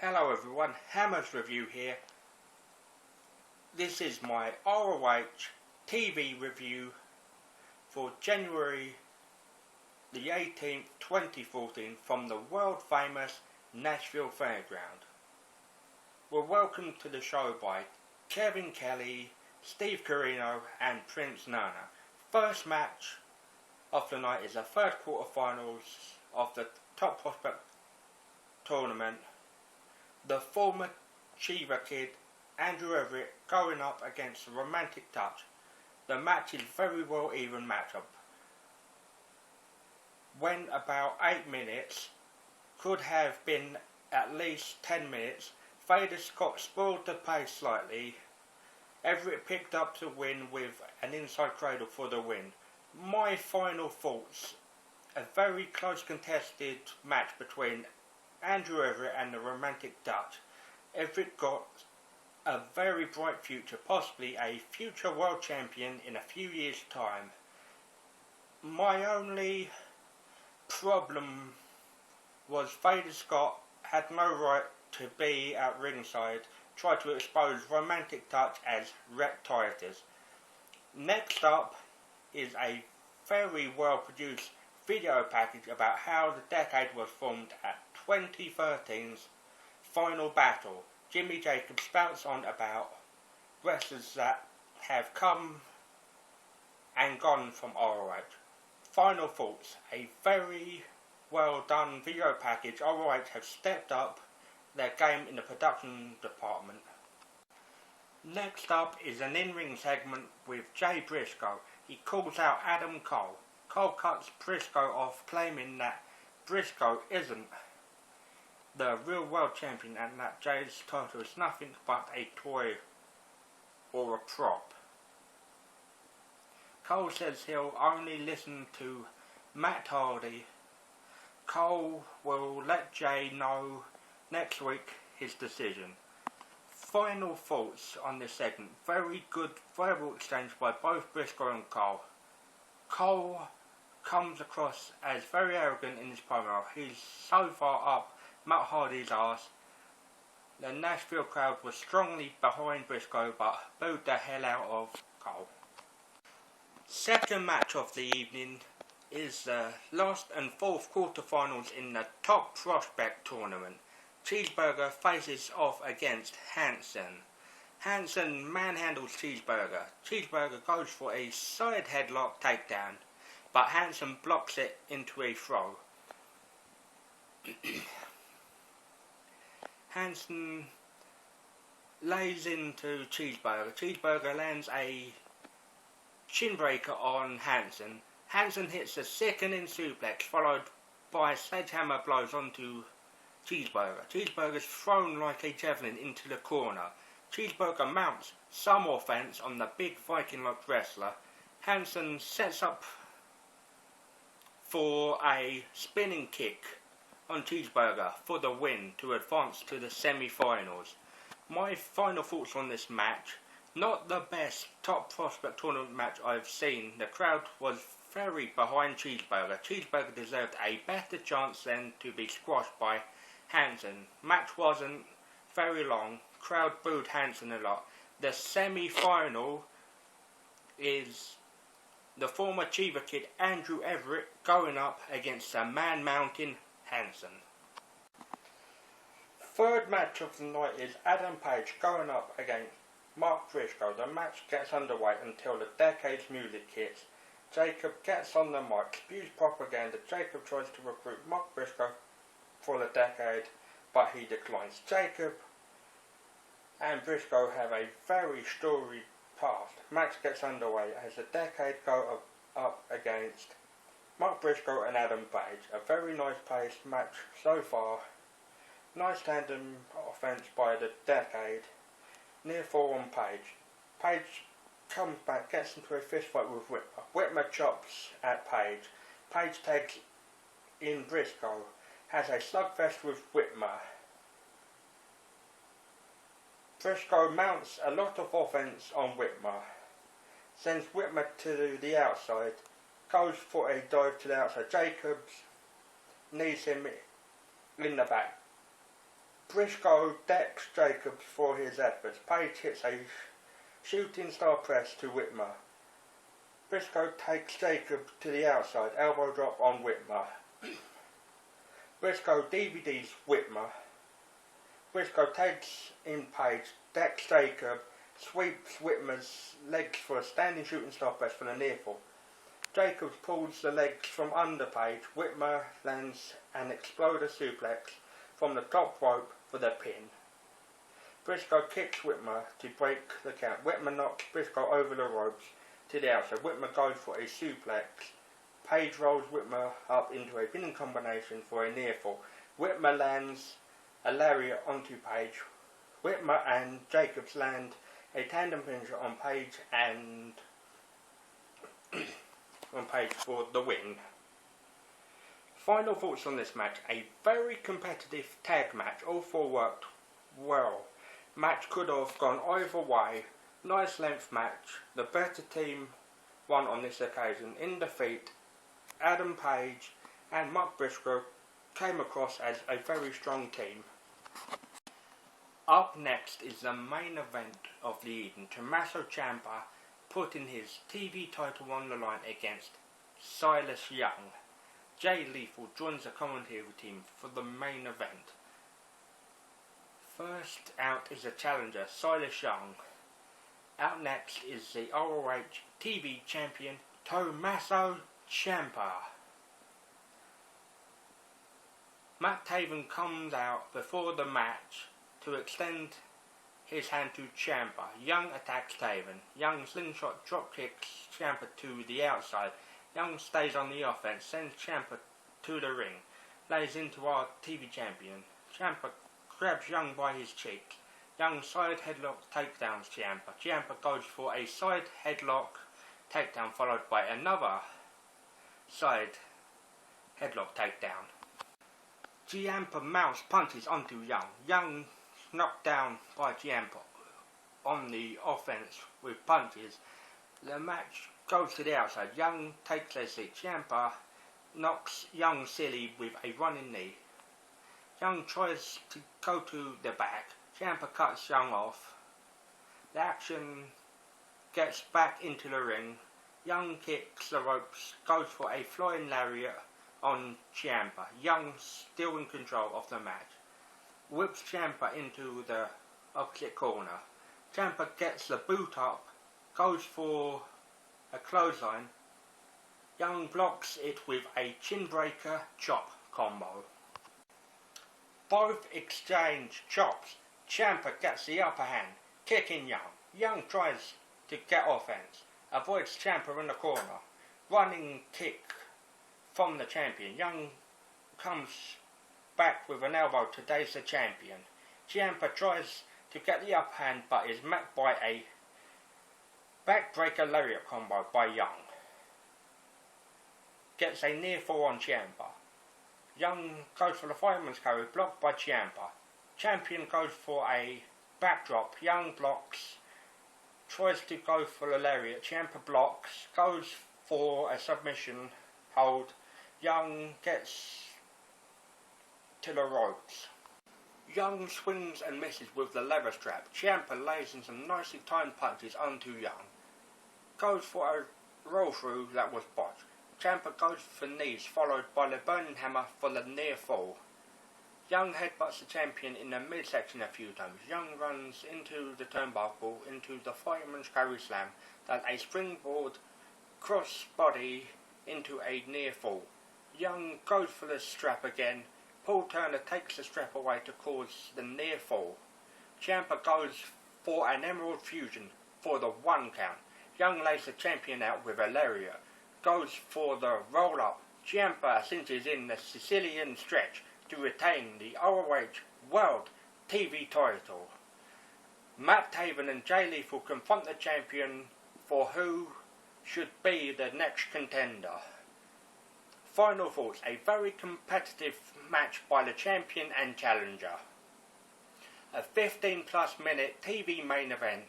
Hello everyone, Hammer's Review here. This is my ROH TV review for January the 18th, 2014 from the world famous Nashville Fairground. We're welcomed to the show by Kevin Kelly, Steve Corino and Prince Nana. First match of the night is the first quarterfinals of the Top Prospect tournament. The former Chiva Kid, Andrew Everett, going up against the Romantic Touch. The match is very well even matchup. Went about 8 minutes, could have been at least 10 minutes. Vader Scott spoiled the pace slightly. Everett picked up the win with an inside cradle for the win. My final thoughts: a very close contested match between Andrew Everett and the Romantic Dutch. Everett got a very bright future, possibly a future world champion in a few years' time. My only problem was Vader Scott had no right to be at ringside, tried to expose Romantic Touch as reptitis. Next up is a very well produced video package about how the decade was formed at 2013's Final Battle. Jimmy Jacobs spouts on about wrestlers that have come and gone from ROH. Final thoughts: a very well done video package. ROH have stepped up their game in the production department. Next up is an in-ring segment with Jay Briscoe. He calls out Adam Cole. Cole cuts Briscoe off, claiming that Briscoe isn't the real world champion and that Jay's title is nothing but a toy or a prop. Cole says he'll only listen to Matt Hardy. Cole will let Jay know next week his decision. Final thoughts on this segment: very good verbal exchange by both Briscoe and Cole. Cole comes across as very arrogant in his promo. He's so far up Matt Hardy's arse. The Nashville crowd was strongly behind Briscoe but booed the hell out of Cole. Second match of the evening is the last and fourth quarterfinals in the Top Prospect tournament. Cheeseburger faces off against Hanson. Hanson manhandles Cheeseburger. Cheeseburger goes for a side headlock takedown, but Hanson blocks it into a throw. Hanson lays into Cheeseburger. Cheeseburger lands a shin breaker on Hanson. Hanson hits a sickening suplex, followed by sledgehammer blows onto Cheeseburger. Cheeseburger's thrown like a javelin into the corner. Cheeseburger mounts some offense on the big Viking-like wrestler. Hanson sets up for a spinning kick on Cheeseburger for the win to advance to the semi-finals. My final thoughts on this match: not the best Top Prospect tournament match I've seen. The crowd was very behind Cheeseburger. Cheeseburger deserved a better chance than to be squashed by Hanson. Match wasn't very long. Crowd booed Hanson a lot. The semi-final is the former Chiva Kid Andrew Everett going up against the man-mountain Hanson. Third match of the night is Adam Page going up against Mark Briscoe. The match gets underway until the Decade's music hits. Jacob gets on the mic, spews propaganda. Jacob tries to recruit Mark Briscoe for the Decade, but he declines. Jacob and Briscoe have a very storied past. Match gets underway as the Decade go up against Mark Briscoe and Adam Page. A very nice paced match so far. Nice tandem offense by the Decade. Near fall on Page. Page comes back, gets into a fist fight with Whitmer. Whitmer chops at Page. Page tags in Briscoe. Has a slugfest with Whitmer. Briscoe mounts a lot of offense on Whitmer. Sends Whitmer to the outside. Goes for a dive to the outside. Jacobs knees him in the back. Briscoe decks Jacobs for his efforts. Page hits a shooting star press to Whitmer. Briscoe takes Jacobs to the outside, elbow drop on Whitmer. Briscoe DVDs Whitmer. Briscoe takes in Page, decks Jacob, sweeps Whitmer's legs for a standing shooting star press for the near fall. Jacobs pulls the legs from under Page. Whitmer lands an exploder suplex from the top rope for the pin. Briscoe kicks Whitmer to break the count. Whitmer knocks Briscoe over the ropes to the outside. Whitmer goes for a suplex. Page rolls Whitmer up into a pinning combination for a near fall. Whitmer lands a lariat onto Page. Whitmer and Jacobs land a tandem finisher on Page and on Page for the win. Final thoughts on this match. A very competitive tag match. All four worked well. Match could have gone either way. Nice length match. The better team won on this occasion. In defeat, Adam Page and Mark Briscoe came across as a very strong team. Up next is the main event of the evening. Tommaso Ciampa putting his TV title on the line against Silas Young. Jay Lethal joins the commentary team for the main event. First out is the challenger, Silas Young. Out next is the ROH TV champion, Tommaso Ciampa. Matt Taven comes out before the match to extend his hand to Ciampa. Young attacks Taven. Young slingshot drop kicks Ciampa to the outside. Young stays on the offense, sends Ciampa to the ring, lays into our TV champion. Ciampa grabs Young by his cheek. Young side headlock takedowns Ciampa. Ciampa goes for a side headlock takedown followed by another side headlock takedown. Ciampa mounts punches onto Young. Young knocked down by Ciampa on the offense with punches. The match goes to the outside. Young takes a seat. Ciampa knocks Young silly with a running knee. Young tries to go to the back. Ciampa cuts Young off. The action gets back into the ring. Young kicks the ropes, goes for a flying lariat on Ciampa. Young still in control of the match. Whips Ciampa into the opposite corner. Ciampa gets the boot up, goes for a clothesline. Young blocks it with a chin breaker chop combo. Both exchange chops. Ciampa gets the upper hand, kicking Young. Young tries to get offense, avoids Ciampa in the corner. Running kick from the champion. Young comes back with an elbow to daze the champion. Ciampa tries to get the upper hand but is met by a backbreaker lariat combo by Young. Gets a near fall on Ciampa. Young goes for the fireman's carry, blocked by Ciampa. Champion goes for a backdrop. Young blocks, tries to go for the lariat. Ciampa blocks, goes for a submission hold. Young gets to the ropes. Young swings and misses with the leather strap. Ciampa lays in some nicely timed punches onto Young. Goes for a roll through that was botched. Ciampa goes for knees, followed by the burning hammer for the near fall. Young headbutts the champion in the midsection a few times. Young runs into the turnbuckle, into the fireman's carry slam, then a springboard crossbody into a near fall. Young goes for the strap again. Paul Turner takes the strap away to cause the near fall. Ciampa goes for an emerald fusion for the 1 count. Young lays the champion out with a lariat. Goes for the roll up. Ciampa cinches in the Sicilian stretch to retain the ROH World TV title. Matt Taven and Jay Lethal confront the champion for who should be the next contender. Final thoughts. A very competitive match by the champion and challenger. A 15 plus minute TV main event.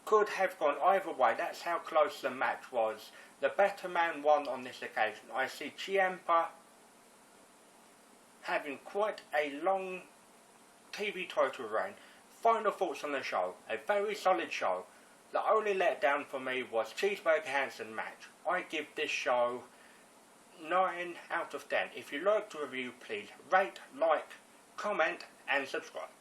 Could have gone either way. That's how close the match was. The better man won on this occasion. I see Ciampa having quite a long TV title reign. Final thoughts on the show. A very solid show. The only letdown for me was Cheeseburger Hansen match. I give this show 9 out of 10. If you like the review, please rate, like, comment and subscribe.